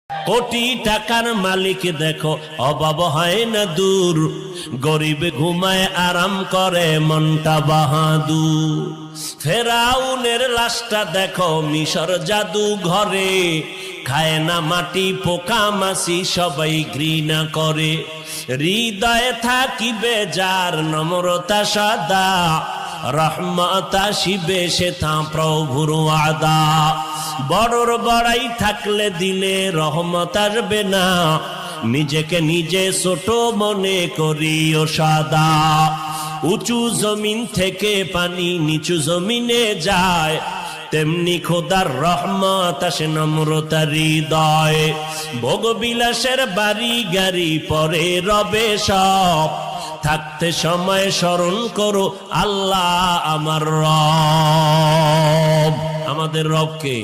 কোটি টাকার মালিক দেখো অভাব হয় না দূর, গরিব ঘুমায় আরাম করে মনটা বাহাদুর। ফেরাউনের লাশটা দেখো মিশর জাদু ঘরে, খায় না মাটি পোকা মাছি সবাই ঘৃণা করে। হৃদয়ে থাকিবে যার নম্রতা সদা, রহমত আসিবে সে তা প্রভুর ওয়াদা। বড়র বড়াই থাকলে দিলে রহমত আসবে না, নিজেকে নিজে ছোট মনে করিও সাদা। উঁচু জমিন থেকে পানি নিচু জমিনে যায়, তেমনি খোদার রহমত আসে নম্রতার হৃদয়। ভোগবিলাসের বাড়ি গাড়ি পরে রবে সব, থাকতে সময় স্মরণ করো আল্লাহ আমার রব। আমাদের রবকে